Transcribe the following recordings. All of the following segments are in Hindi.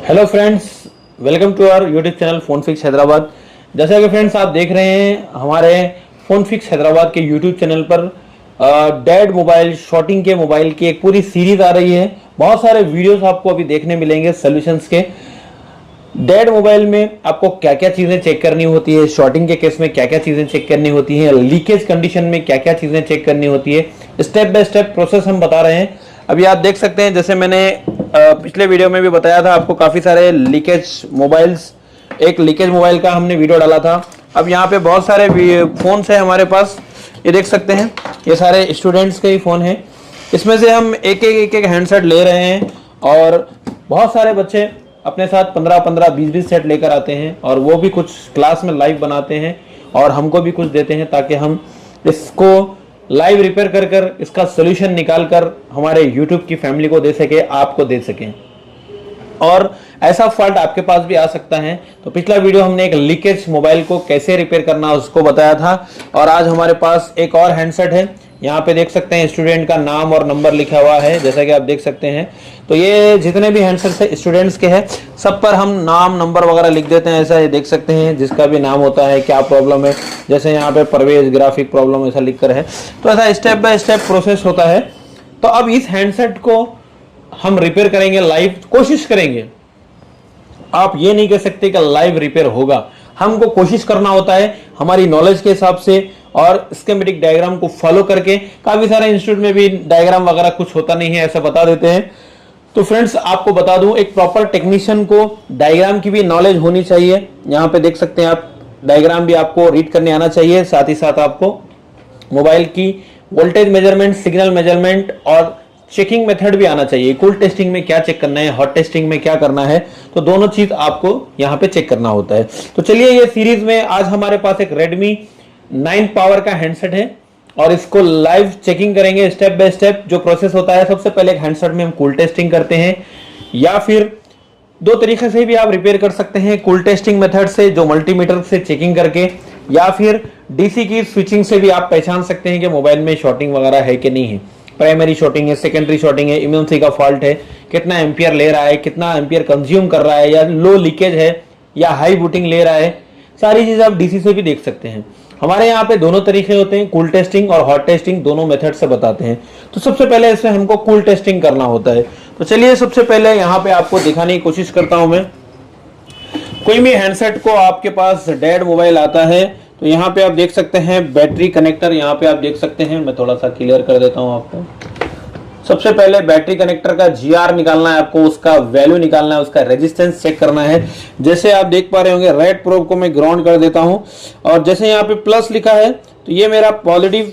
Hello friends, welcome to our YouTube channel phone fix Hyderabad. जैसा कि फ्रेंड्स आप देख रहे हैं हमारे फोन फिक्स हैदराबाद के यूट्यूब चैनल पर डेड मोबाइल शॉर्टिंग के मोबाइल की एक पूरी सीरीज आ रही है। बहुत सारे वीडियोस आपको अभी देखने मिलेंगे सॉल्यूशंस के। डेड मोबाइल में आपको क्या क्या चीजें चेक करनी होती है, शॉर्टिंग के केस में क्या क्या चीजें चेक करनी होती है, लीकेज कंडीशन में क्या क्या चीजें चेक करनी होती है, स्टेप बाय स्टेप प्रोसेस हम बता रहे हैं। अभी आप देख सकते हैं, जैसे मैंने पिछले वीडियो में भी बताया था आपको, काफी सारे लीकेज मोबाइल्स, एक लीकेज मोबाइल का हमने वीडियो डाला था। अब यहाँ पे बहुत सारे फोन है हमारे पास, ये देख सकते हैं, ये सारे स्टूडेंट्स के ही फोन है। इसमें से हम एक एक हैंडसेट ले रहे हैं और बहुत सारे बच्चे अपने साथ 15-15, 20-20 सेट लेकर आते हैं और वो भी कुछ क्लास में लाइव बनाते हैं और हमको भी कुछ देते हैं ताकि हम इसको लाइव रिपेयर कर कर इसका सोल्यूशन निकाल कर हमारे यूट्यूब की फैमिली को दे सके, आपको दे सकें। और ऐसा फॉल्ट आपके पास भी आ सकता है। तो पिछला वीडियो हमने एक लीकेज मोबाइल को कैसे रिपेयर करना उसको बताया था और आज हमारे पास एक और हैंडसेट है। यहाँ पे देख सकते हैं स्टूडेंट का नाम और नंबर लिखा हुआ है, जैसा कि आप देख सकते हैं। तो ये जितने भी हैंडसेट्स है स्टूडेंट्स के हैं, सब पर हम नाम नंबर वगैरह लिख देते हैं। ऐसा ये देख सकते हैं, जिसका भी नाम होता है, क्या प्रॉब्लम है, जैसे यहाँ पे परवेज ग्राफिक प्रॉब्लम ऐसा लिख कर है। तो ऐसा स्टेप बाय स्टेप प्रोसेस होता है। तो अब इस हैंडसेट को हम रिपेयर करेंगे, लाइव कोशिश करेंगे। आप ये नहीं कह सकते कि लाइव रिपेयर होगा, हमको कोशिश करना होता है हमारी नॉलेज के हिसाब से और स्कीमेटिक डायग्राम को फॉलो करके। काफी सारे इंस्टीट्यूट में भी डायग्राम वगैरह कुछ होता नहीं है, ऐसा बता देते हैं। तो फ्रेंड्स आपको बता दूं, एक प्रॉपर टेक्नीशियन को डायग्राम की भी नॉलेज होनी चाहिए। यहाँ पे देख सकते हैं आप, डायग्राम भी आपको रीड करने आना चाहिए। साथ ही साथ आपको मोबाइल की वोल्टेज मेजरमेंट, सिग्नल मेजरमेंट और चेकिंग मेथड भी आना चाहिए। कूल टेस्टिंग में क्या चेक करना है, हॉट टेस्टिंग में क्या करना है, तो दोनों चीज आपको यहाँ पे चेक करना होता है। तो चलिए, ये सीरीज में आज हमारे पास एक Redmi 9 पावर का हैंडसेट है और इसको लाइव चेकिंग करेंगे स्टेप बाय स्टेप। जो प्रोसेस होता है, सबसे पहले एक हैंडसेट में हम कूल टेस्टिंग करते हैं, या फिर दो तरीके से भी आप रिपेयर कर सकते हैं। कूल टेस्टिंग मेथड से, जो मल्टीमीटर से चेकिंग करके, या फिर डीसी की स्विचिंग से भी आप पहचान सकते हैं कि मोबाइल में शॉर्टिंग वगैरह है कि नहीं है। प्राइमरी शॉर्टिंग है, सेकेंडरी शॉर्टिंग है, इम्यूनिटी का फॉल्ट है, कितना एम्पियर ले रहा है, कितना एम्पियर कंज्यूम कर रहा है, या लो लीकेज है या हाई बूटिंग ले रहा है, सारी चीज आप डीसी से भी देख सकते हैं। हमारे यहाँ पे दोनों तरीके होते हैं, कूल टेस्टिंग और हॉट टेस्टिंग, दोनों मेथड से बताते हैं। तो सबसे पहले इसमें हमको कूल टेस्टिंग करना होता है। तो चलिए, सबसे पहले यहाँ पे आपको दिखाने की कोशिश करता हूं मैं। कोई भी हैंडसेट को आपके पास डेड मोबाइल आता है तो यहाँ पे आप देख सकते हैं बैटरी कनेक्टर, यहाँ पे आप देख सकते हैं, मैं थोड़ा सा क्लियर कर देता हूँ आपको। सबसे पहले बैटरी कनेक्टर का जीआर निकालना है आपको, उसका वैल्यू निकालना है, उसका रेजिस्टेंस चेक करना है। जैसे आप देख पा रहे होंगे, रेड प्रोब को मैं ग्राउंड कर देता हूं और जैसे यहाँ पे प्लस लिखा है तो ये मेरा पॉजिटिव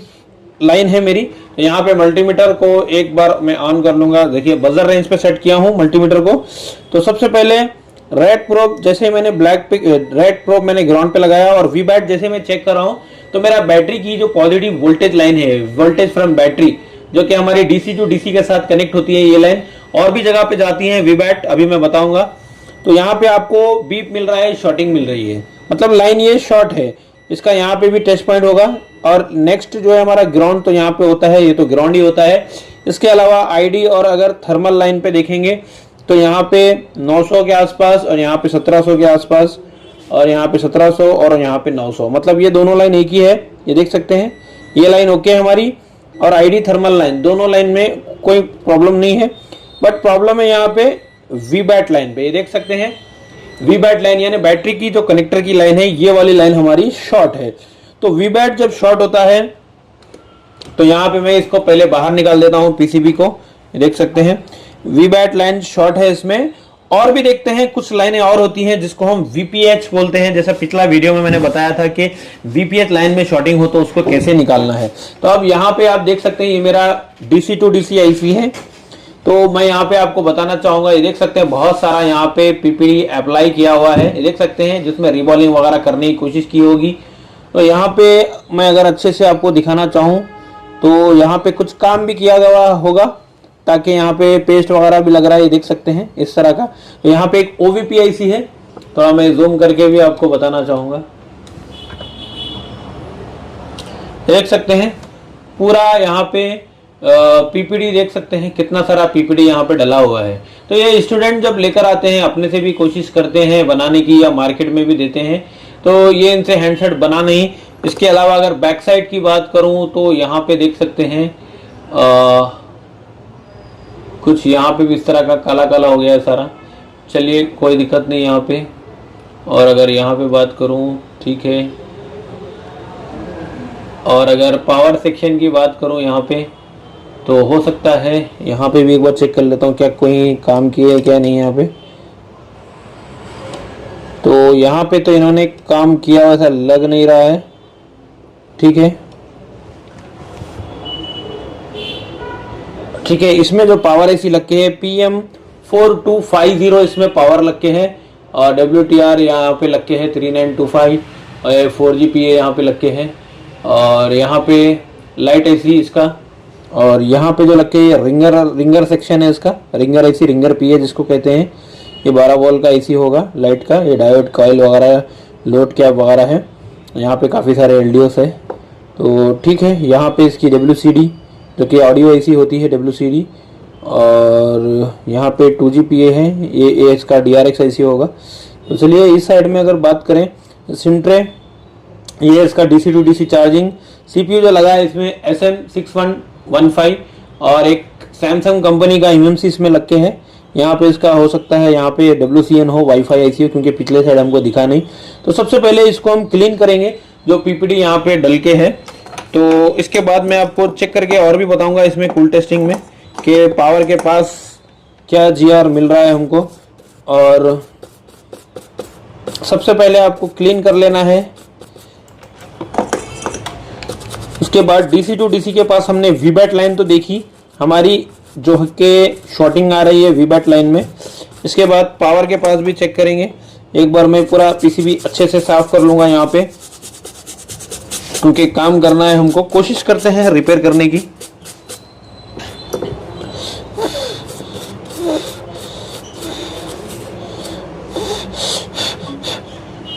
लाइन है मेरी। तो यहाँ पे मल्टीमीटर को एक बार मैं ऑन कर लूंगा। देखिए, बजर रेंज पे सेट किया हूँ मल्टीमीटर को। तो सबसे पहले रेड प्रोब, जैसे मैंने रेड प्रोब मैंने ग्राउंड पे लगाया और वी बैट जैसे मैं चेक कर रहा हूँ तो मेरा बैटरी की जो पॉजिटिव वोल्टेज लाइन है, वोल्टेज फ्रॉम बैटरी, जो कि हमारी डीसी टू डीसी के साथ कनेक्ट होती है, ये लाइन और भी जगह पे जाती है वीबैट, अभी मैं बताऊंगा। तो यहाँ पे आपको बीप मिल रहा है, शॉर्टिंग मिल रही है, मतलब लाइन ये शॉर्ट है। इसका यहाँ पे भी टेस्ट पॉइंट होगा। और नेक्स्ट जो है हमारा ग्राउंड, तो यहाँ पे होता है, ये तो ग्राउंड ही होता है। इसके अलावा आईडी और अगर थर्मल लाइन पे देखेंगे तो यहाँ पे 900 के आसपास और यहाँ पे 1700 के आसपास और यहाँ पे 1700 और यहाँ पे 900, मतलब ये दोनों लाइन एक ही है। ये देख सकते हैं, ये लाइन ओके है हमारी, और आईडी थर्मल लाइन, दोनों लाइन में कोई प्रॉब्लम नहीं है। बट प्रॉब्लम है यहाँ पे वीबैट लाइन पे। ये देख सकते हैं, वीबैट लाइन यानी बैटरी की जो कनेक्टर की लाइन है, ये वाली लाइन हमारी शॉर्ट है। तो वीबैट जब शॉर्ट होता है तो यहाँ पे मैं इसको पहले बाहर निकाल देता हूँ पीसीबी को। ये देख सकते हैं, वीबैट लाइन शॉर्ट है इसमें। और भी देखते हैं, कुछ लाइनें और होती हैं जिसको हम वीपीएच बोलते हैं। जैसा पिछला वीडियो में मैंने बताया था कि वीपीएच लाइन में शॉर्टिंग हो तो उसको कैसे निकालना है। तो अब यहाँ पे आप देख सकते हैं, ये मेरा डीसी टू डीसी आईसी है। तो मैं यहाँ पे आपको बताना चाहूंगा, ये देख सकते हैं बहुत सारा यहाँ पे पीपीडी अप्लाई किया हुआ है, ये देख सकते हैं, जिसमें रिबॉलिंग वगैरह करने की कोशिश की होगी। तो यहाँ पे मैं अगर अच्छे से आपको दिखाना चाहूँ तो यहाँ पे कुछ काम भी किया गया होगा, ताकि यहाँ पे पेस्ट वगैरह भी लग रहा है, ये देख सकते हैं इस तरह का। तो यहाँ पे एक ओवीपी आईसी है, थोड़ा मैं जूम करके भी आपको बताना चाहूंगा। देख सकते हैं पूरा यहाँ पे पीपीडी देख सकते हैं, कितना सारा पीपीडी यहाँ पे डला हुआ है। तो ये स्टूडेंट जब लेकर आते हैं, अपने से भी कोशिश करते हैं बनाने की या मार्केट में भी देते हैं, तो ये इनसे हैंडसेट बना नहीं। इसके अलावा अगर बैक साइड की बात करूं तो यहाँ पे देख सकते हैं कुछ यहाँ पे भी इस तरह का काला काला हो गया है सारा। चलिए कोई दिक्कत नहीं यहाँ पे। और अगर यहाँ पे बात करूं, ठीक है। और अगर पावर सेक्शन की बात करूं यहाँ पे, तो हो सकता है यहाँ पे भी एक बार चेक कर लेता हूँ क्या कोई काम किया है क्या नहीं यहाँ पे। तो यहाँ पे तो इन्होंने काम किया वैसा लग नहीं रहा है, ठीक है। ठीक है, इसमें जो पावर एसी लग के है PM4250 इसमें पावर लग के है, और WTR यहाँ पे लग के है 3925, और 4GPA यहाँ पे लग के है, और यहाँ पे लाइट एसी इसका, और यहाँ पे जो लग के रिंगर सेक्शन है इसका, रिंगर एसी, रिंगर PA जिसको कहते हैं। ये 12 वोल्ट का एसी होगा लाइट का। ये डायोड कॉइल वगैरह, लोड कैप वगैरह है। यहाँ पे काफ़ी सारे LDOs है, तो ठीक है। यहाँ पे इसकी WCD जो कि ऑडियो एसी होती है, WCD, और यहाँ पे 2GPA है। ये इसका DRX एसी होगा। तो चलिए इस साइड में अगर बात करें, सिंट्रे, ये इसका DC to DC charging. CPU जो लगा है इसमें SM6115, और एक सैमसंग कंपनी का MMC इसमें लग के है। यहाँ पे इसका हो सकता है यहाँ पे WCN हो, वाईफाई IC हो, क्योंकि पिछले साइड हमको दिखा नहीं। तो सबसे पहले इसको हम क्लीन करेंगे जो PPD यहाँ पे डल के है। तो इसके बाद मैं आपको चेक करके और भी बताऊंगा इसमें कूल टेस्टिंग में कि पावर के पास क्या GR मिल रहा है हमको। और सबसे पहले आपको क्लीन कर लेना है। उसके बाद DC to DC के पास हमने VBAT लाइन तो देखी हमारी, जो कि शॉर्टिंग आ रही है VBAT लाइन में। इसके बाद पावर के पास भी चेक करेंगे। एक बार मैं पूरा PCB अच्छे से साफ कर लूँगा यहाँ पे, क्योंकि काम करना है हमको। कोशिश करते हैं रिपेयर करने की।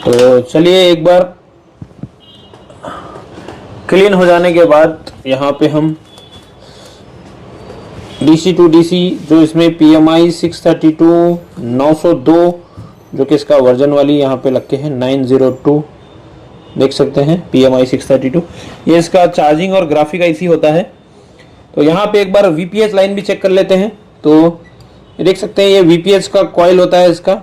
तो चलिए एक बार क्लीन हो जाने के बाद यहाँ पे हम DC to DC जो इसमें PMI 632 902 जो कि इसका वर्जन वाली यहाँ पे लग के है 902, देख सकते हैं PMI 632। ये इसका चार्जिंग और ग्राफिक IC होता है। तो यहाँ पे एक बार VPS लाइन भी चेक कर लेते हैं। तो ये देख सकते हैं ये VPS का कॉइल होता है इसका।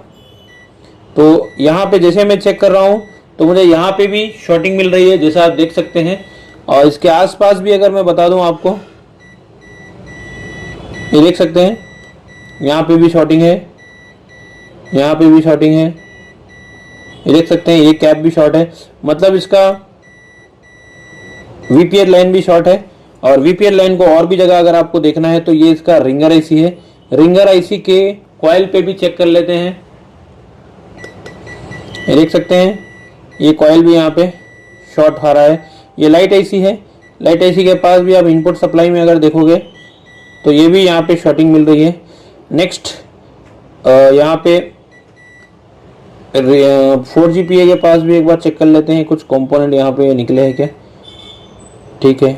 तो यहाँ पे जैसे मैं चेक कर रहा हूँ तो मुझे यहाँ पे भी शॉर्टिंग मिल रही है, जैसा आप देख सकते हैं। और इसके आसपास भी अगर मैं बता दूँ आपको, ये देख सकते हैं यहाँ पे भी शॉर्टिंग है, यहाँ पे भी शॉर्टिंग है। ये देख सकते हैं ये कैप भी शॉर्ट है, मतलब इसका VPN लाइन भी शॉर्ट है। और VPN लाइन को और भी जगह अगर आपको देखना है तो ये इसका रिंगर IC है। रिंगर IC के कॉइल पे भी चेक कर लेते हैं। ये देख सकते हैं ये कॉइल भी यहाँ पे शॉर्ट आ रहा है। ये लाइट IC है। लाइट IC के पास भी आप इनपुट सप्लाई में अगर देखोगे तो ये भी यहाँ पे शॉर्टिंग मिल रही है। नेक्स्ट यहाँ पे 4GPA के पास भी एक बार चेक कर लेते हैं, कुछ कंपोनेंट यहाँ पे निकले हैं क्या। ठीक है,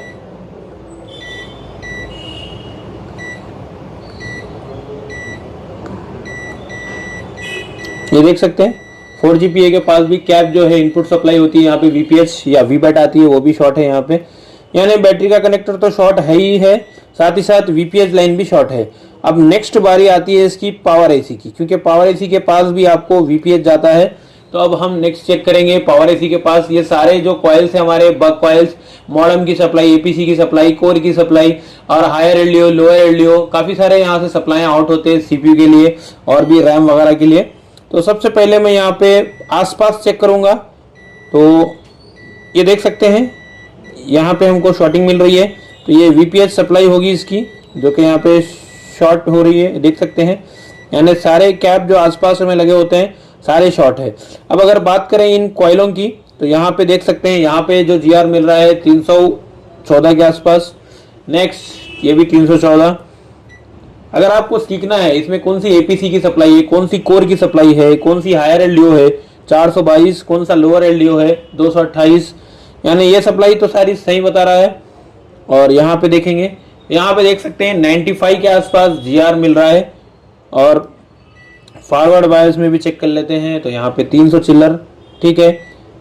ये देख सकते हैं 4GPA के पास भी कैप जो है इनपुट सप्लाई होती है, यहाँ पे VPS या VBAT आती है, वो भी शॉर्ट है यहाँ पे। यानी बैटरी का कनेक्टर तो शॉर्ट है ही है, साथ ही साथ VPS लाइन भी शॉर्ट है। अब नेक्स्ट बारी आती है इसकी पावर AC की, क्योंकि पावर AC के पास भी आपको VPS जाता है। तो अब हम नेक्स्ट चेक करेंगे पावर AC के पास। ये सारे जो कॉइल्स है हमारे, बक कॉइल्स, मॉडम की सप्लाई, APC की सप्लाई, कोर की सप्लाई, और हायर LDO, लोअर LDO, काफ़ी सारे यहाँ से सप्लाई आउट होते हैं CPU के लिए और भी रैम वगैरह के लिए। तो सबसे पहले मैं यहाँ पे आसपास चेक करूँगा। तो ये देख सकते हैं यहाँ पे हमको शॉर्टिंग मिल रही है। तो ये VPS सप्लाई होगी इसकी, जो कि यहाँ पे शॉर्ट हो रही है, देख सकते हैं। यानी सारे कैप जो आसपास में लगे होते हैं सारे शॉर्ट है। अब अगर बात करें इन कॉइलों की, तो यहाँ पे देख सकते हैं यहाँ पे जो GR मिल रहा है 314 के आसपास। नेक्स्ट ये भी 314। अगर आपको सीखना है इसमें कौन सी APC की सप्लाई है, कौन सी कोर की सप्लाई है, कौन सी हायर LDO है 422, कौन सा लोअर LDO है 228, यानी ये सप्लाई तो सारी सही बता रहा है। और यहाँ पे देखेंगे यहाँ पे देख सकते हैं 95 के आसपास GR मिल रहा है। और फॉरवर्ड बायस में भी चेक कर लेते हैं तो यहाँ पे 300 चिल्लर, ठीक है।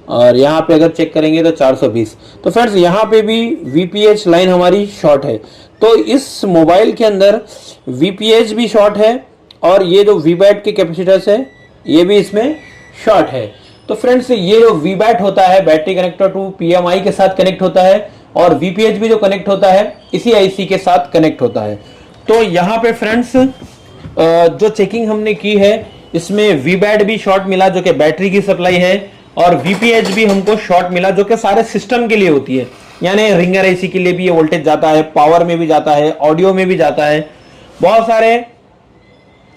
और यहाँ पे अगर चेक करेंगे तो 420। तो फ्रेंड्स यहाँ पे भी VPH लाइन हमारी शॉर्ट है। तो इस मोबाइल के अंदर VPH भी शॉर्ट है और ये जो VBAT के कैपेसिटर्स है ये भी इसमें शॉर्ट है। तो फ्रेंड्स ये जो VBAT होता है, बैटरी कनेक्टर टू PMI के साथ कनेक्ट होता है और VPH भी जो कनेक्ट होता है इसी IC के साथ कनेक्ट होता है। तो यहाँ पे फ्रेंड्स जो चेकिंग हमने की है इसमें VBAT भी शॉर्ट मिला जो कि बैटरी की सप्लाई है और VPH भी हमको शॉर्ट मिला जो कि सारे सिस्टम के लिए होती है। यानी रिंगर IC के लिए भी ये वोल्टेज जाता है, पावर में भी जाता है, ऑडियो में भी जाता है, बहुत सारे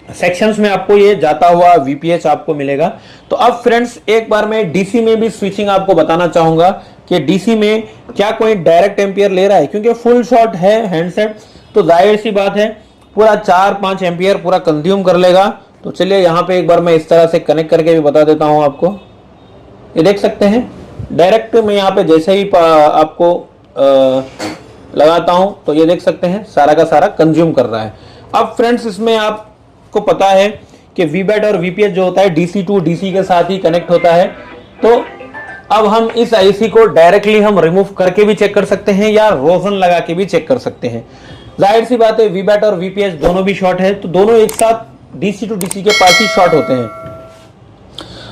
सेक्शंस में आपको ये जाता हुआ VPH आपको मिलेगा। तो अब फ्रेंड्स एक बार मैं DC में भी स्विचिंग आपको बताना चाहूंगा कि DC में क्या कोई डायरेक्ट एम्पियर ले रहा है, क्योंकि फुल शॉट है हैंडसेट तो जाहिर सी बात है पूरा 4-5 एम्पियर पूरा कंज्यूम कर लेगा। तो चलिए यहाँ पे एक बार मैं इस तरह से कनेक्ट करके भी बता देता हूँ आपको। ये देख सकते हैं डायरेक्ट मैं यहाँ पे जैसे ही आपको लगाता हूं तो ये देख सकते हैं सारा का सारा कंज्यूम कर रहा है। अब फ्रेंड्स इसमें आपको पता है कि VBAT और VPH जो होता है DC टू DC के साथ ही कनेक्ट होता है। तो अब हम इस IC को डायरेक्टली हम रिमूव करके भी चेक कर सकते हैं या रोजन लगा के भी चेक कर सकते हैं। जाहिर सी बात है VBAT और VPH दोनों भी शॉर्ट है तो दोनों एक साथ DC टू DC के पास ही शॉर्ट होते हैं।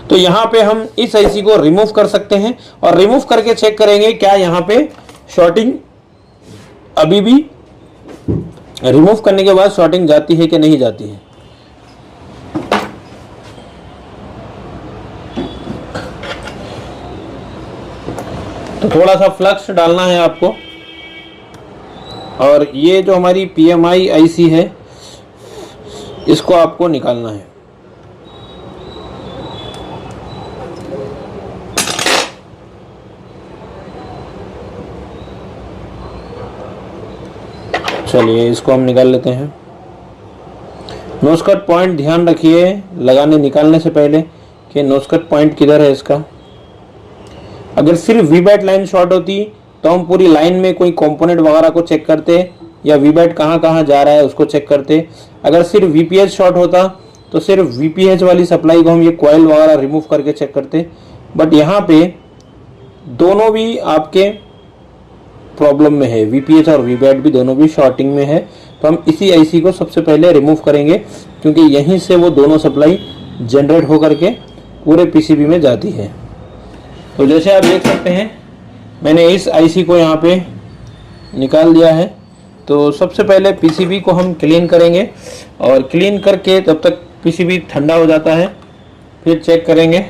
तो यहाँ पे हम इस IC को रिमूव कर सकते हैं और रिमूव करके चेक करेंगे क्या यहाँ पे शॉर्टिंग अभी भी रिमूव करने के बाद शॉर्टिंग जाती है कि नहीं जाती है। तो थोड़ा सा फ्लक्स डालना है आपको और ये जो हमारी PMI IC है इसको आपको निकालना है। चलिए इसको हम निकाल लेते हैं। नोजकट पॉइंट ध्यान रखिए लगाने निकालने से पहले कि नोजकट पॉइंट किधर है इसका। अगर सिर्फ VBAT लाइन शॉर्ट होती तो हम पूरी लाइन में कोई कंपोनेंट वगैरह को चेक करते या VBAT कहाँ कहाँ जा रहा है उसको चेक करते। अगर सिर्फ VPH शॉर्ट होता तो सिर्फ VPH वाली सप्लाई को हम ये कॉइल वगैरह रिमूव करके चेक करते। बट यहाँ पे दोनों भी आपके प्रॉब्लम में है, VPH और VBAT भी दोनों भी शॉर्टिंग में है। तो हम इसी IC को सबसे पहले रिमूव करेंगे क्योंकि यहीं से वो दोनों सप्लाई जनरेट होकर के पूरे PCB में जाती है। तो जैसे आप देख सकते हैं मैंने इस IC को यहाँ पे निकाल दिया है। तो सबसे पहले PCB को हम क्लीन करेंगे और क्लीन करके तब तक PCB ठंडा हो जाता है फिर चेक करेंगे।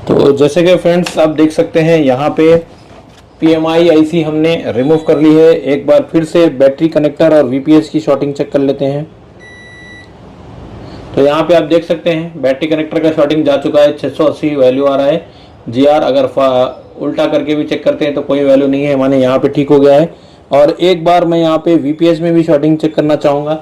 तो जैसे कि फ्रेंड्स आप देख सकते हैं यहाँ पे PMI IC हमने रिमूव कर ली है। एक बार फिर से बैटरी कनेक्टर और VPH की शॉर्टिंग चेक कर लेते हैं। तो यहाँ पे आप देख सकते हैं बैटरी कनेक्टर का शॉर्टिंग जा चुका है, 680 वैल्यू आ रहा है। GR अगर उल्टा करके भी चेक करते हैं तो कोई वैल्यू नहीं है, माने यहाँ पे ठीक हो गया है। और एक बार मैं यहाँ पे VPH में भी शॉर्टिंग चेक करना चाहूँगा।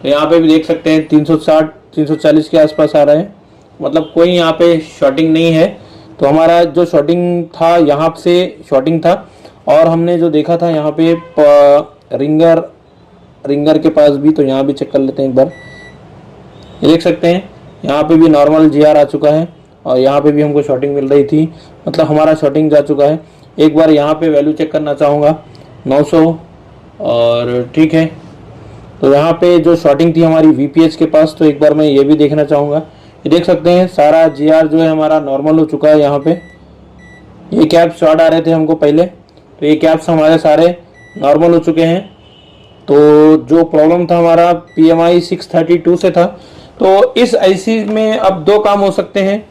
तो यहाँ पे भी देख सकते हैं 360 340 के आसपास आ रहा है, मतलब कोई यहाँ पे शॉर्टिंग नहीं है। तो हमारा जो शॉर्टिंग था यहाँ से शॉर्टिंग था और हमने जो देखा था यहाँ पे रिंगर के पास भी, तो यहाँ भी चेक कर लेते हैं एक बार। ये देख सकते हैं यहाँ पे भी नॉर्मल GR आ चुका है और यहाँ पे भी हमको शॉर्टिंग मिल रही थी, मतलब हमारा शॉर्टिंग जा चुका है। एक बार यहाँ पे वैल्यू चेक करना चाहूँगा 900 और ठीक है तो यहाँ पे जो शॉर्टिंग थी हमारी वीपीएच के पास, तो एक बार मैं ये भी देखना चाहूँगा। ये देख सकते हैं सारा जीआर जो है हमारा नॉर्मल हो चुका है। यहाँ पे ये कैप्स शॉर्ट आ रहे थे हमको पहले, तो ये कैप्स हमारे सारे नॉर्मल हो चुके हैं। तो जो प्रॉब्लम था हमारा PMI 632 से था। तो इस आईसी में अब दो काम हो सकते हैं,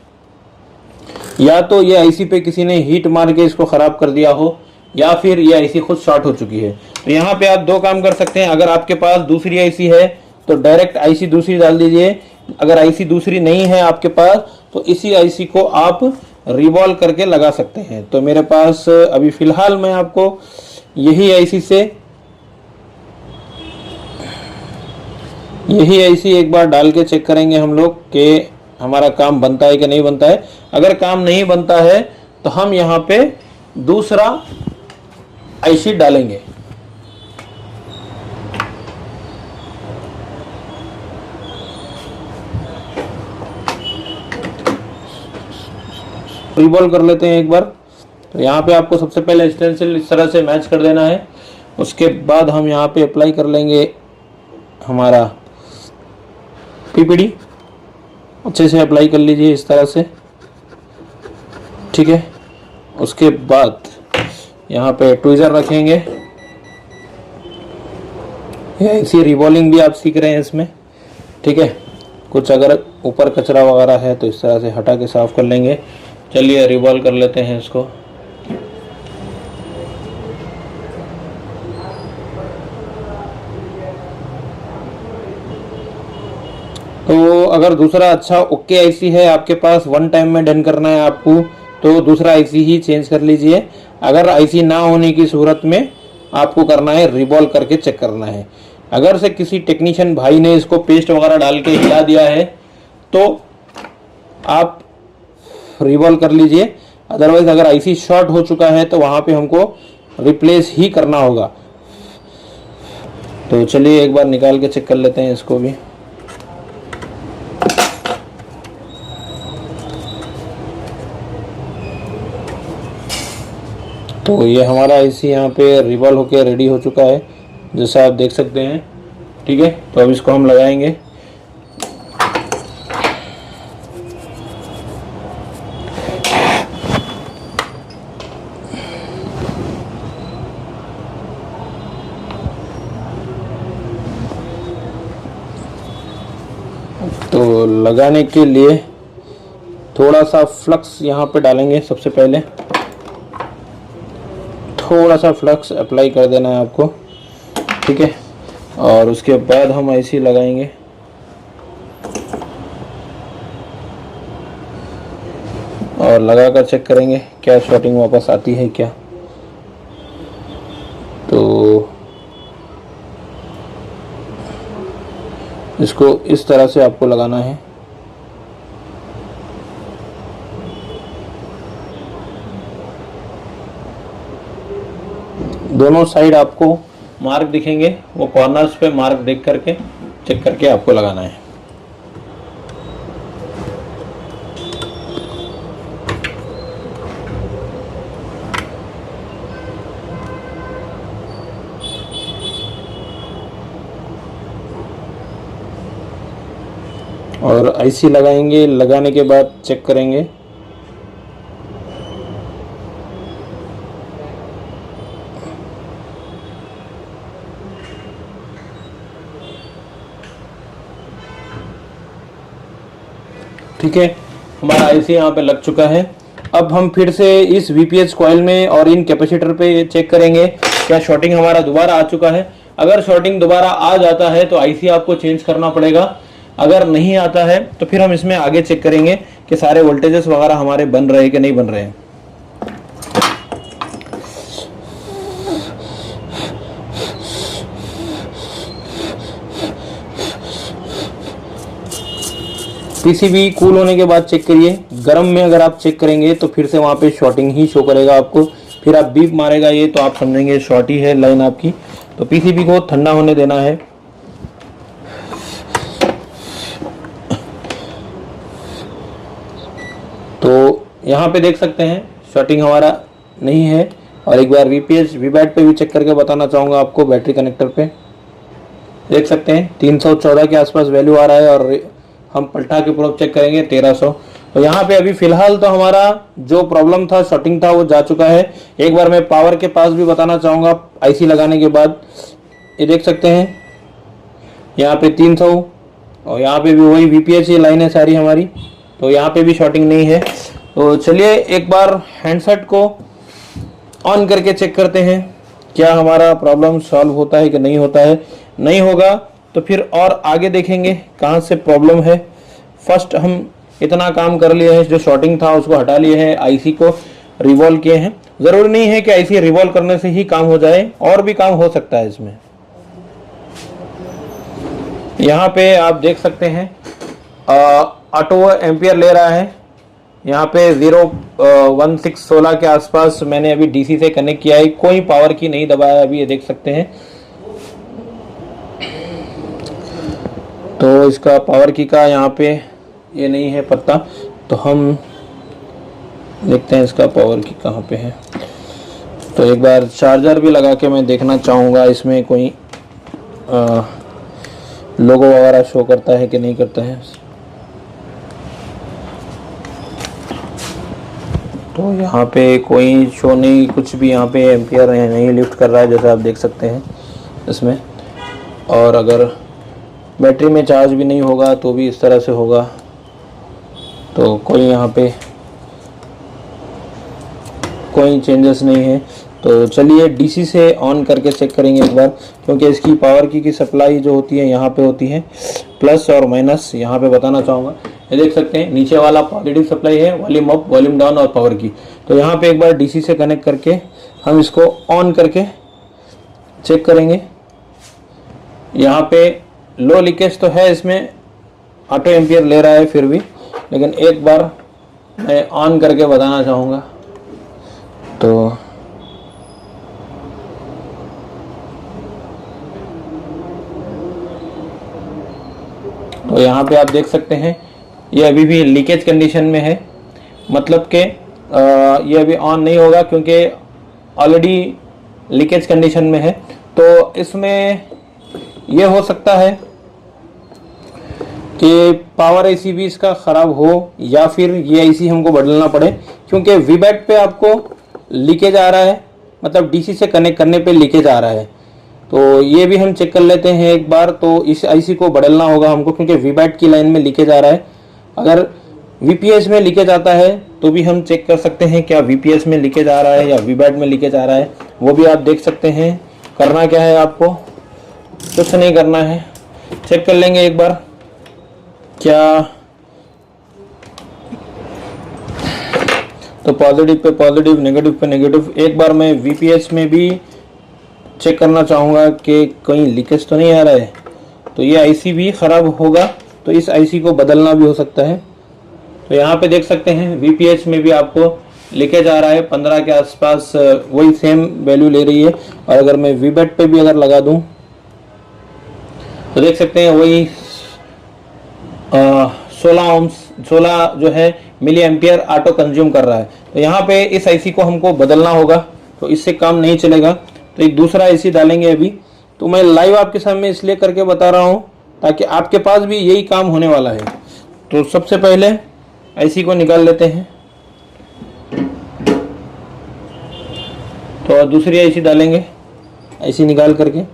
या तो ये आईसी पे किसी ने हीट मार के इसको ख़राब कर दिया हो, या फिर ये आईसी खुद शॉर्ट हो चुकी है। तो यहाँ पे आप दो काम कर सकते हैं। अगर आपके पास दूसरी आईसी है तो डायरेक्ट आईसी दूसरी डाल दीजिए। अगर आईसी दूसरी नहीं है आपके पास तो इसी आईसी को आप रिवॉल्व करके लगा सकते हैं। तो मेरे पास अभी फ़िलहाल मैं आपको यही आईसी एक बार डाल के चेक करेंगे हम लोग कि हमारा काम बनता है कि नहीं बनता है। अगर काम नहीं बनता है तो हम यहाँ पे दूसरा आईसी डालेंगे। रिवॉल्व कर लेते हैं एक बार। तो यहाँ पे आपको सबसे पहले स्टेंसिल इस तरह से मैच कर देना है। उसके बाद हम यहाँ पे अप्लाई कर लेंगे हमारा पीपीडी। अच्छे से अप्लाई कर लीजिए इस तरह से, ठीक है। उसके बाद यहाँ पे ट्विज़र रखेंगे। इसी रिवॉल्विंग भी आप सीख रहे हैं इसमें, ठीक है। कुछ अगर ऊपर कचरा वगैरह है तो इस तरह से हटा के साफ कर लेंगे। चलिए रिवॉल्व कर लेते हैं इसको। तो अगर दूसरा अच्छा ओके आईसी है आपके पास, वन टाइम में डन करना है आपको, तो दूसरा आईसी ही चेंज कर लीजिए। अगर आईसी ना होने की सूरत में आपको करना है रिवॉल्व करके चेक करना है। अगर से किसी टेक्नीशियन भाई ने इसको पेस्ट वगैरह डाल के हिला दिया है तो आप रिवॉल्व कर लीजिए। अदरवाइज अगर आईसी शॉर्ट हो चुका है तो वहाँ पे हमको रिप्लेस ही करना होगा। तो चलिए एक बार निकाल के चेक कर लेते हैं इसको भी। तो ये हमारा आईसी यहाँ पे रिवॉल्व होकर रेडी हो चुका है, जैसा आप देख सकते हैं, ठीक है। तो अब इसको हम लगाएंगे। तो लगाने के लिए थोड़ा सा फ्लक्स यहाँ पे डालेंगे। सबसे पहले थोड़ा सा फ्लक्स अप्लाई कर देना है आपको, ठीक है। और उसके बाद हम आईसी लगाएंगे। और लगाकर चेक करेंगे क्या शॉर्टिंग वापस आती है क्या। तो इसको इस तरह से आपको लगाना है। दोनों साइड आपको मार्क दिखेंगे, वो कॉर्नर्स पे मार्क देख करके चेक करके आपको लगाना है। और आईसी लगाएंगे, लगाने के बाद चेक करेंगे। ठीक है, हमारा आईसी यहाँ पे लग चुका है। अब हम फिर से इस वीपीएच कॉइल में और इन कैपेसिटर पे चेक करेंगे क्या शॉर्टिंग हमारा दोबारा आ चुका है। अगर शॉर्टिंग दोबारा आ जाता है तो आईसी आपको चेंज करना पड़ेगा। अगर नहीं आता है तो फिर हम इसमें आगे चेक करेंगे कि सारे वोल्टेजेस वगैरह हमारे बन रहे हैं कि नहीं बन रहे हैं। पीसीबी कूल होने के बाद चेक करिए। गर्म में अगर आप चेक करेंगे तो फिर से वहाँ पे शॉर्टिंग ही शो करेगा आपको। फिर आप बीप मारेगा ये तो आप समझेंगे शॉर्ट ही है लाइन आपकी। तो पीसीबी को ठंडा होने देना है। तो यहाँ पे देख सकते हैं शॉर्टिंग हमारा नहीं है। और एक बार वीपीएच वीबैट पे भी चेक करके बताना चाहूँगा आपको बैटरी कनेक्टर पे। देख सकते हैं 314 के आसपास वैल्यू आ रहा है, और हम पलटा के प्रोब चेक करेंगे 1300। तो यहाँ पे अभी फिलहाल तो हमारा जो प्रॉब्लम था, शॉर्टिंग था, वो जा चुका है। एक बार मैं पावर के पास भी बताना चाहूँगा आईसी लगाने के बाद। ये देख सकते हैं यहाँ पे 300, और यहाँ पे भी वही वीपीएच की लाइन है सारी हमारी, तो यहाँ पे भी शॉर्टिंग नहीं है। तो चलिए एक बार हैंडसेट को ऑन करके चेक करते हैं क्या हमारा प्रॉब्लम सॉल्व होता है कि नहीं होता है। नहीं होगा तो फिर और आगे देखेंगे कहाँ से प्रॉब्लम है। फर्स्ट हम इतना काम कर लिए हैं, जो शॉर्टिंग था उसको हटा लिए हैं, आईसी को रिवॉल्व किए हैं। ज़रूरी नहीं है कि आईसी रिवॉल्व करने से ही काम हो जाए, और भी काम हो सकता है इसमें। यहाँ पे आप देख सकते हैं ऑटो एम्पियर ले रहा है। यहाँ पे 016 के आसपास मैंने अभी डीसी से कनेक्ट किया है, कोई पावर की नहीं दबाया अभी, ये देख सकते हैं। तो इसका पावर की का यहाँ पे ये नहीं है पता, तो हम देखते हैं इसका पावर की कहाँ पे है। तो एक बार चार्जर भी लगा के मैं देखना चाहूँगा इसमें कोई लोगो वगैरह शो करता है कि नहीं करता है। तो यहाँ पे कोई शो नहीं, कुछ भी यहाँ पे एम्पियर नहीं लिफ्ट कर रहा है, जैसा आप देख सकते हैं इसमें। और अगर बैटरी में चार्ज भी नहीं होगा तो भी इस तरह से होगा। तो कोई यहाँ पे कोई चेंजेस नहीं है। तो चलिए डीसी से ऑन करके चेक करेंगे एक बार, क्योंकि इसकी पावर की सप्लाई जो होती है यहाँ पे होती है प्लस और माइनस। यहाँ पे बताना चाहूँगा, ये देख सकते हैं नीचे वाला पॉजिटिव सप्लाई है, वॉल्यूम अप, वॉल्यूम डाउन और पावर की। तो यहाँ पे एक बार डीसी से कनेक्ट करके हम इसको ऑन करके चेक करेंगे। यहाँ पे लो लीकेज तो है इसमें, ऑटो एम्पियर ले रहा है फिर भी, लेकिन एक बार मैं ऑन करके बताना चाहूँगा। तो यहाँ पे आप देख सकते हैं ये अभी भी लीकेज कंडीशन में है, मतलब कि ये अभी ऑन नहीं होगा क्योंकि ऑलरेडी लीकेज कंडीशन में है। तो इसमें ये हो सकता है कि पावर आईसी भी इसका ख़राब हो, या फिर ये आईसी हमको बदलना पड़े, क्योंकि वीबैट पे आपको लीकेज आ रहा है, मतलब डीसी से कनेक्ट करने पे लीकेज आ रहा है। तो ये भी हम चेक कर लेते हैं एक बार। तो इस आईसी को बदलना होगा हमको, क्योंकि वीबैट की लाइन में लीकेज आ रहा है। अगर वीपीएस में लीकेज आता है तो भी हम चेक कर सकते हैं क्या वीपीएस में लीकेज आ रहा है या वीबैट में लीकेज आ रहा है, वो भी आप देख सकते हैं। करना क्या है आपको, कुछ नहीं करना है, चेक कर लेंगे एक बार क्या। तो पॉजिटिव पे पॉजिटिव, नेगेटिव पे नेगेटिव। एक बार मैं वीपीएस में भी चेक करना चाहूँगा कि कहीं लीकेज तो नहीं आ रहा है। तो ये आईसी भी ख़राब होगा, तो इस आईसी को बदलना भी हो सकता है। तो यहाँ पे देख सकते हैं वीपीएच में भी आपको लीकेज आ रहा है 15 के आसपास, वही सेम वैल्यू ले रही है। और अगर मैं वीबैट पे भी अगर लगा दूँ तो देख सकते हैं वही 16 जो है मिली एम्पियर ऑटो कंज्यूम कर रहा है। तो यहाँ पे इस आईसी को हमको बदलना होगा, तो इससे काम नहीं चलेगा। तो एक दूसरा आईसी डालेंगे अभी। तो मैं लाइव आपके सामने इसलिए करके बता रहा हूँ ताकि आपके पास भी यही काम होने वाला है। तो सबसे पहले आईसी को निकाल लेते हैं, तो दूसरी आईसी डालेंगे, आईसी निकाल करके।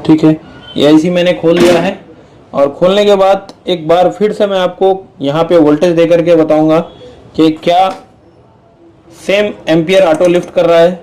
ठीक है, ये आईसी मैंने खोल लिया है। और खोलने के बाद एक बार फिर से मैं आपको यहाँ पे वोल्टेज दे करके बताऊंगा कि क्या सेम एम्पियर ऑटो लिफ्ट कर रहा है।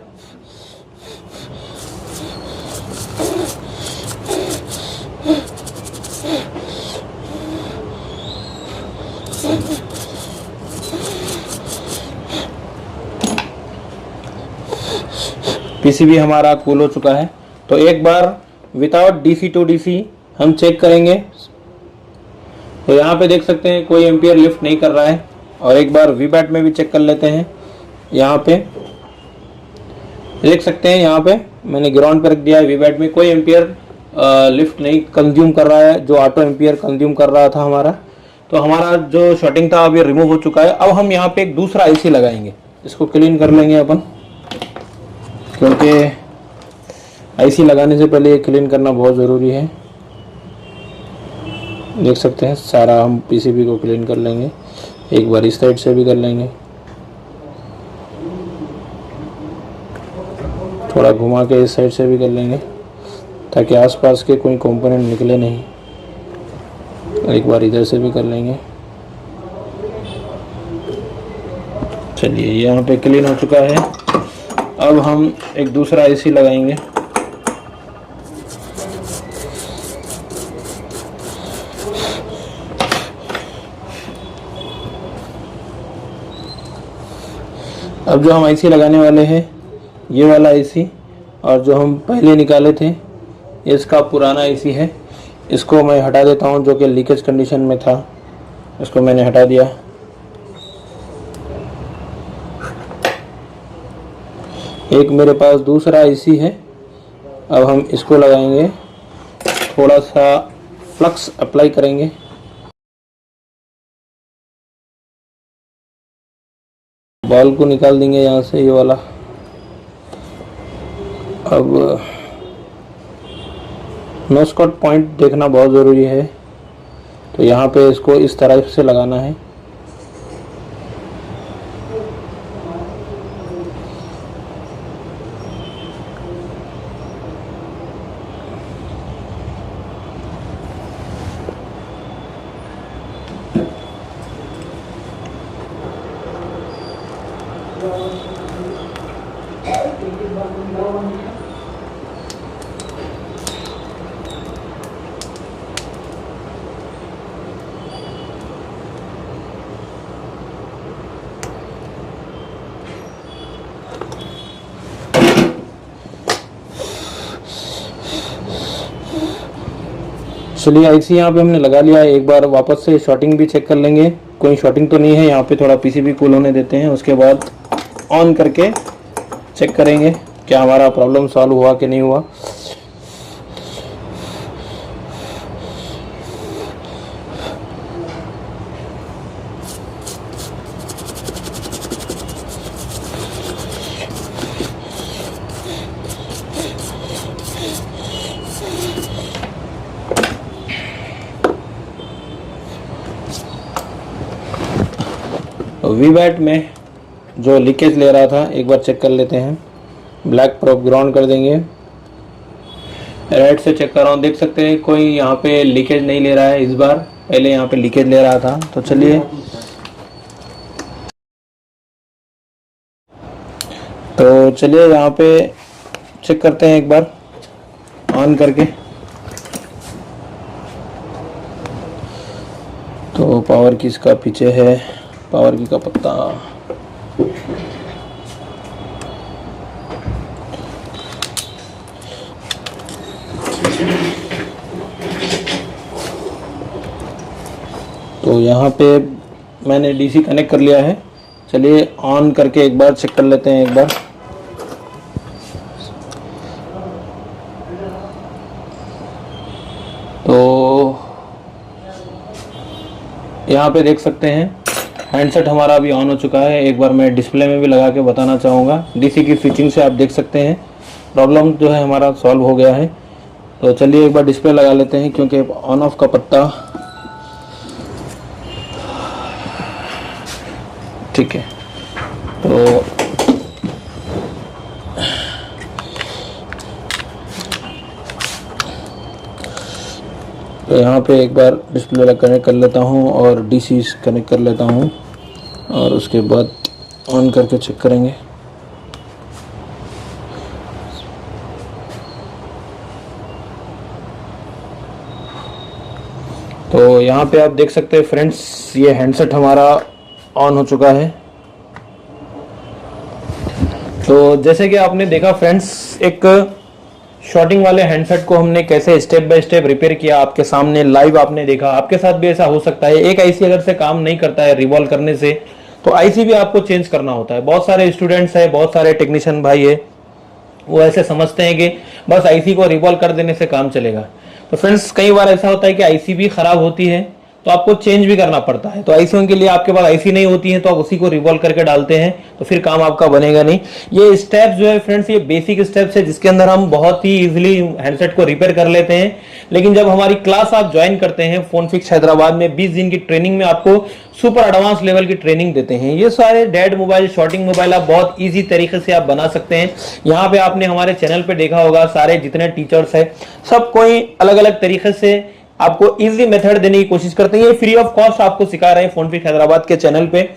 पीसीबी हमारा कूल हो चुका है। तो एक बार विदाउट डीसी टू डीसी हम चेक करेंगे। तो यहाँ पे देख सकते हैं कोई एम्पियर लिफ्ट नहीं कर रहा है। और एक बार वीबैट में भी चेक कर लेते हैं। यहाँ पे देख सकते हैं यहाँ पे मैंने ग्राउंड पर रख दिया है। वीवैट में कोई एम्पियर लिफ्ट नहीं कंज्यूम कर रहा है, जो ऑटो एम्पियर कंज्यूम कर रहा था हमारा। तो हमारा जो शॉर्टिंग था अभी रिमूव हो चुका है। अब हम यहाँ पे एक दूसरा आईसी लगाएंगे, इसको क्लीन कर लेंगे अपन, क्योंकि आईसी लगाने से पहले ये क्लीन करना बहुत ज़रूरी है। देख सकते हैं सारा हम पीसीबी को क्लीन कर लेंगे, एक बार इस साइड से भी कर लेंगे, थोड़ा घुमा के इस साइड से भी कर लेंगे ताकि आसपास के कोई कंपोनेंट निकले नहीं। एक बार इधर से भी कर लेंगे। चलिए ये यहाँ पे क्लीन हो चुका है। अब हम एक दूसरा आईसी लगाएंगे। अब जो हम आईसी लगाने वाले हैं, ये वाला आईसी और जो हम पहले निकाले थे, इसका पुराना आईसी है। इसको मैं हटा देता हूँ, जो कि लीकेज कंडीशन में था, इसको मैंने हटा दिया। एक मेरे पास दूसरा आईसी है। अब हम इसको लगाएंगे, थोड़ा सा फ्लक्स अप्लाई करेंगे। बॉल को निकाल देंगे यहाँ से, ये वाला। अब नो स्कॉट पॉइंट देखना बहुत ज़रूरी है, तो यहाँ पे इसको इस तरह से लगाना है। चलिए आईसी यहाँ पे हमने लगा लिया है। एक बार वापस से शॉर्टिंग भी चेक कर लेंगे, कोई शॉर्टिंग तो नहीं है। यहाँ पे थोड़ा पीसीबी कूल होने देते हैं, उसके बाद ऑन करके चेक करेंगे क्या हमारा प्रॉब्लम सॉल्व हुआ कि नहीं हुआ। वीवैट में जो लीकेज ले रहा था, एक बार चेक कर लेते हैं। ब्लैक प्रोब ग्राउंड कर देंगे। रेड से चेक कर रहा हूँ, देख सकते हैं कोई यहाँ पे लीकेज नहीं ले रहा है इस बार। पहले यहाँ पे लीकेज ले रहा था। तो चलिए, यहाँ पे चेक करते हैं एक बार ऑन करके। तो पावर की इसका पीछे है, पावर की का पत्ता। तो यहाँ पे मैंने डीसी कनेक्ट कर लिया है। चलिए ऑन करके एक बार चेक कर लेते हैं एक बार। तो यहाँ पे देख सकते हैं हैंडसेट हमारा अभी ऑन हो चुका है। एक बार मैं डिस्प्ले में भी लगा के बताना चाहूँगा। डीसी की स्विचिंग से आप देख सकते हैं प्रॉब्लम जो है हमारा सॉल्व हो गया है। तो चलिए एक बार डिस्प्ले लगा लेते हैं, क्योंकि ऑन ऑफ का पत्ता ठीक है। तो यहाँ पे एक बार डिस्प्ले कनेक्ट कर लेता हूँ और डीसी कनेक्ट कर लेता हूँ, और उसके बाद ऑन करके चेक करेंगे। तो यहाँ पे आप देख सकते हैं फ्रेंड्स, ये हैंडसेट हमारा ऑन हो चुका है। तो जैसे कि आपने देखा फ्रेंड्स, एक शॉर्टिंग वाले हैंडसेट को हमने कैसे स्टेप बाय स्टेप रिपेयर किया, आपके सामने लाइव आपने देखा। आपके साथ भी ऐसा हो सकता है। एक आईसी अगर से काम नहीं करता है रिवॉल्व करने से, तो आईसी भी आपको चेंज करना होता है। बहुत सारे स्टूडेंट्स हैं, बहुत सारे टेक्नीशियन भाई है वो ऐसे समझते हैं कि बस आईसी को रिवॉल्व कर देने से काम चलेगा। तो फ्रेंड्स कई बार ऐसा होता है कि आईसी भी खराब होती है तो आपको चेंज भी करना पड़ता है। तो आईसीओ के लिए आपके पास आईसी नहीं होती है तो आप उसी को रिवॉल्व करके डालते हैं तो फिर काम आपका बनेगा नहीं। ये स्टेप्स जो है फ्रेंड्स, ये बेसिक स्टेप्स है जिसके अंदर हम बहुत ही इजीली हैंडसेट को रिपेयर कर लेते हैं। लेकिन जब हमारी क्लास आप ज्वाइन करते हैं फोन फिक्स हैदराबाद में 20 दिन की ट्रेनिंग में आपको सुपर एडवांस लेवल की ट्रेनिंग देते हैं। ये सारे डेड मोबाइल, शॉर्टिंग मोबाइल आप बहुत ईजी तरीके से आप बना सकते हैं। यहाँ पे आपने हमारे चैनल पे देखा होगा सारे जितने टीचर्स है सब कोई अलग अलग तरीके से आपको इजी मेथड देने की कोशिश करते हैं। ये फ्री ऑफ कॉस्ट आपको सिखा रहे हैं फोन फिक्स हैदराबाद के चैनल पे,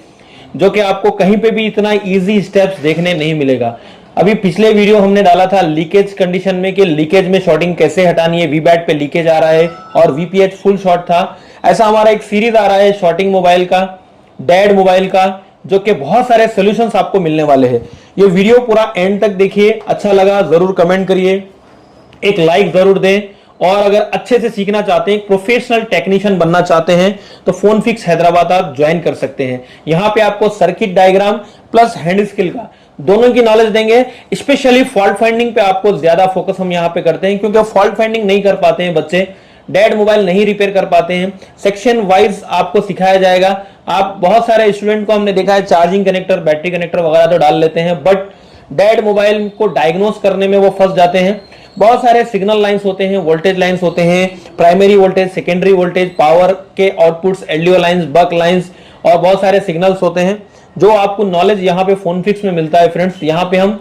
जो कि आपको कहीं पे भी इतना इजी स्टेप्स देखने नहीं मिलेगा। अभी पिछले वीडियो हमने डाला था लीकेज कंडीशन में कि लीकेज में शॉर्टिंग कैसे हटानी है, वीबैट पे लीकेज आ रहा है और वीपीएच फुल शॉर्ट था। ऐसा हमारा एक सीरीज आ रहा है शॉर्टिंग मोबाइल का, डेड मोबाइल का, जो कि बहुत सारे सॉल्यूशंस आपको मिलने वाले हैं। ये वीडियो पूरा एंड तक देखिए, अच्छा लगा जरूर कमेंट करिए, एक लाइक जरूर दें और अगर अच्छे से सीखना चाहते हैं, प्रोफेशनल टेक्नीशियन बनना चाहते हैं तो फोन फिक्स हैदराबाद आप ज्वाइन कर सकते हैं। यहां पे आपको circuit diagram plus hand skill का दोनों की नॉलेज देंगे। स्पेशली फॉल्ट फाइंडिंग पे आपको ज्यादा फोकस हम यहां पे करते हैं क्योंकि फॉल्ट फाइंडिंग नहीं कर पाते हैं बच्चे, डेड मोबाइल नहीं रिपेयर कर पाते हैं। सेक्शन वाइज आपको सिखाया जाएगा। आप बहुत सारे स्टूडेंट को हमने देखा है चार्जिंग कनेक्टर, बैटरी कनेक्टर वगैरह तो डाल लेते हैं, बट डेड मोबाइल को डायग्नोस करने में वो फंस जाते हैं। बहुत सारे सिग्नल लाइंस होते हैं, वोल्टेज लाइंस होते हैं, primary voltage, secondary voltage, power के आउटपुट्स, एलडीओ लाइंस, बक लाइंस और बहुत सारे सिग्नल्स होते हैं जो आपको नॉलेज यहाँ पे फोन फिक्स में मिलता है। फ्रेंड्स यहाँ पे हम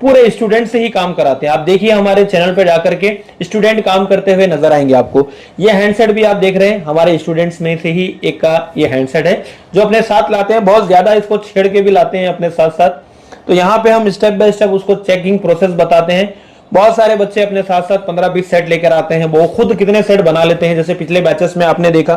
पूरे स्टूडेंट से ही काम कराते हैं। आप देखिए हमारे चैनल पे जाकर के स्टूडेंट काम करते हुए नजर आएंगे आपको। ये हैंडसेट भी आप देख रहे हैं हमारे स्टूडेंट्स में से ही एक का ये हैंडसेट है जो अपने साथ लाते हैं, बहुत ज्यादा इसको छेड़ के भी लाते हैं अपने साथ साथ। तो यहाँ पे हम स्टेप बाय स्टेप उसको चेकिंग प्रोसेस बताते हैं। बहुत सारे बच्चे अपने साथ साथ 15-20 सेट लेकर आते हैं, वो खुद कितने सेट बना लेते हैं, जैसे पिछले बैचेस में आपने देखा।